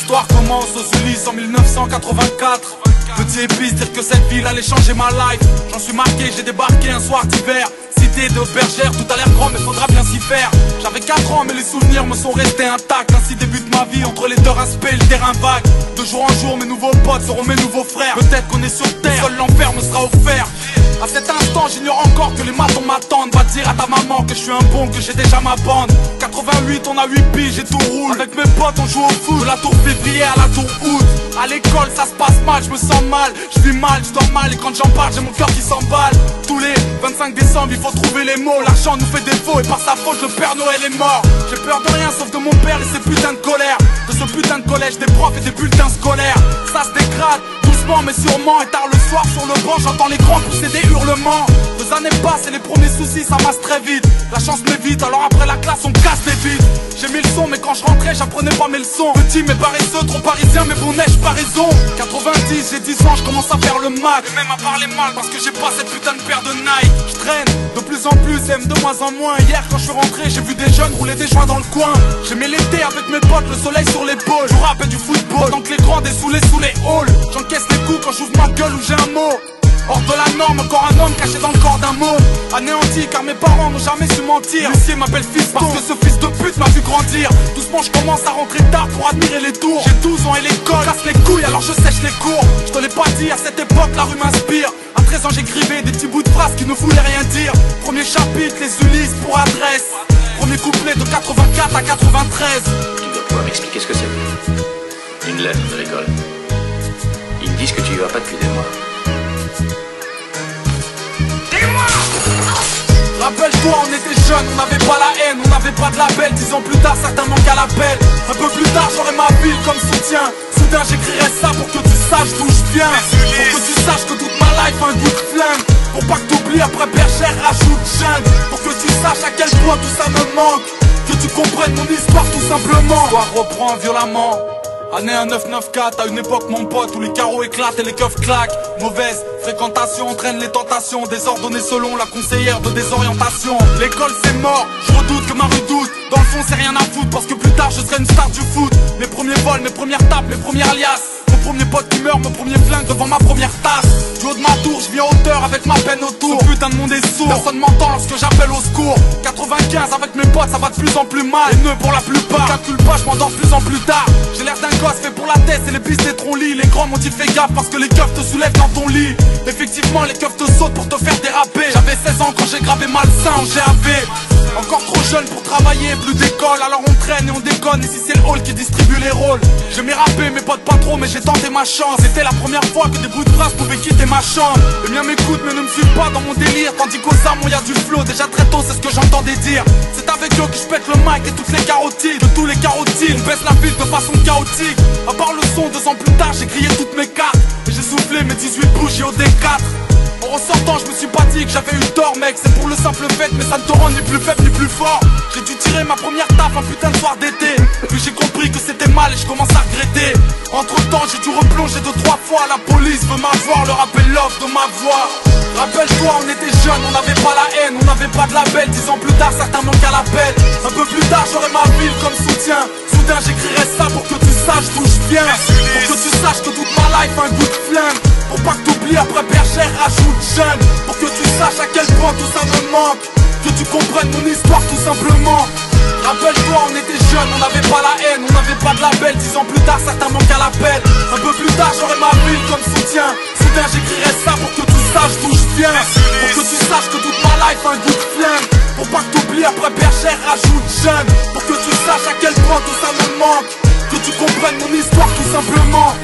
L'histoire commence aux Ulysses en 1984. Petit épice, dire que cette ville allait changer ma life. J'en suis marqué, j'ai débarqué un soir d'hiver. Cité de bergère, tout a l'air grand mais faudra bien s'y faire. J'avais 4 ans mais les souvenirs me sont restés intacts. Ainsi débute ma vie entre les deux respects et le terrain vague. De jour en jour mes nouveaux potes seront mes nouveaux frères. Peut-être qu'on est sur terre, seul l'enfer me sera offert. À cet instant j'ignore encore que les matons m'attendent. Va dire à ta maman que je suis un bon, que j'ai déjà ma bande. 88 on a 8 piges et tout roule. Avec mes potes on joue au foot, de la tour février à la tour août. À l'école ça se passe mal, je me sens mal. Je vis mal, je dors mal et quand j'en parle j'ai mon cœur qui s'emballe. Tous les 25 décembre il faut trouver les mots. L'argent nous fait défaut et par sa faute le Père Noël est mort. J'ai peur de rien sauf de mon père et ses putains de colère. De ce putain de collège, des profs et des bulletins scolaires. Ça se dégrade doucement mais sûrement. Et tard le soir sur le banc j'entends les grands pousser des hurlements. 2 années passent et les premiers soucis ça masse très vite. La chance m'évite alors après la classe on casse les vides. J'ai mis le son mais quand je rentrais j'apprenais pas mes leçons. Petit mais paresseux, trop parisien mais bon neige pas raison. 90 j'ai 10 ans je commence à faire le mac. Et même à parler mal parce que j'ai pas cette putain de paire de Nike. Je traîne de plus en plus et de moins en moins. Hier quand je suis rentré j'ai vu des jeunes rouler des joints dans le coin. J'aimais l'été avec mes potes, le soleil sur l'épaule. Je rappelle du football tant que les grands dessoulés sous les halls. J'encaisse les coups quand j'ouvre ma gueule ou j'ai un mot. Hors de la norme, encore un homme caché dans le corps d'un mot. Anéanti car mes parents n'ont jamais su mentir. L'huissier m'appelle fiston parce que ce fils de pute m'a vu grandir. Doucement je commence à rentrer tard pour admirer les tours. J'ai 12 ans et l'école casse les couilles alors je sèche les cours. Je te l'ai pas dit, à cette époque la rue m'inspire. À 13 ans j'écrivais des petits bouts de phrases qui ne voulaient rien dire. Premier chapitre, les Ulysses pour adresse. Premier couplet de 84 à 93. Tu dois pouvoir m'expliquer ce que c'est. Une lettre de l'école. Ils me disent que tu y vas pas depuis des mois. Rappelle-toi, on était jeunes, on n'avait pas la haine, on n'avait pas de label. 10 ans plus tard, certains manquent à l'appel. Un peu plus tard, j'aurai ma ville comme soutien. Soudain, j'écrirai ça pour que tu saches d'où je viens. Pour que tu saches que toute ma life a un goût de flingue. Pour pas que t'oublies, après bergère, rajoute jungle. Pour que tu saches à quel point tout ça me manque. Que tu comprennes mon histoire tout simplement. L'histoire reprend violemment. Année 1994, à une époque mon pote où les carreaux éclatent et les keufs claquent. Mauvaise fréquentation entraîne les tentations, désordonnées selon la conseillère de désorientation. L'école c'est mort, je redoute que ma rue doute. Dans le fond c'est rien à foutre parce que plus tard je serai une star du foot. Mes premiers vols, mes premières tapes, mes premières liasses. Mon premier pote qui meurt, mon premier flingue devant ma première tasse. Du haut de ma tour, je vis en hauteur avec ma peine autour. Ce putain de monde est sourd, personne m'entend lorsque j'appelle au secours. 95 avec mes potes, ça va de plus en plus mal. Les nœuds pour la plupart, je calcule pas, je m'endors de plus en plus tard. J'ai l'air d'un gosse fait pour la tête et les pistes trop lit. Les grands m'ont dit fais gaffe parce que les keufs te soulèvent dans ton lit. Effectivement les keufs te sautent pour te faire déraper. J'avais 16 ans quand j'ai gravé malsain en GAV. Encore trop jeune pour travailler, plus d'école. Alors on traîne et on déconne. Ici c'est le hall qui distribue les rôles. J'aimais rapper, mes potes pas trop, mais j'ai tenté ma chance. C'était la première fois que des bouts de phrases pouvaient quitter ma chambre. Les miens m'écoutent mais ne me suivent pas dans mon délire. Tandis qu'aux armes y a du flow, déjà très tôt c'est ce que j'entendais dire. C'est avec eux que je pète le mic et toutes les carotides. De tous les carotides, on baisse la ville de façon chaotique. À part le son, 2 ans plus tard j'ai grillé toutes mes cartes. Et j'ai soufflé mes 18 bougies au D4. En ressortant je me suis pas dit que j'avais eu tort mec. C'est pour le simple fait mais ça ne te rend ni plus faible ni plus fort. J'ai dû tirer ma première taf un putain de soir d'été. Puis j'ai compris que c'était mal et je commence à regretter. Entre temps j'ai dû replonger 2-3 fois. La police veut m'avoir, leur appel l'offre de ma voix. Rappelle-toi on était jeunes, on n'avait pas la haine, on n'avait pas de label. 10 ans plus tard certains manquent à l'appel. Un peu plus tard j'aurai ma ville comme soutien. Soudain j'écrirai ça pour que tu saches d'où je viens. Pour que tu saches que toute ma life a un goût de flingue. Pour pas que t'oublies après bergère rajoute jeune. Pour que tu saches à quel point tout ça me manque. Que tu comprennes mon histoire tout simplement. Rappelle-toi on était jeunes, on n'avait pas la haine, on n'avait pas de label. 10 ans plus tard certains manquent à l'appel. Un peu plus tard j'aurai ma ville comme soutien. Soudain j'écrirai ça pour que tu saches d'où je viens. Pour que tu saches que toute ma life a un goût de flingue. Pour pas que t'oublies après bergère rajoute jeune. Pour que tu saches à quel point tout ça me manque. Que tu comprennes mon histoire tout simplement.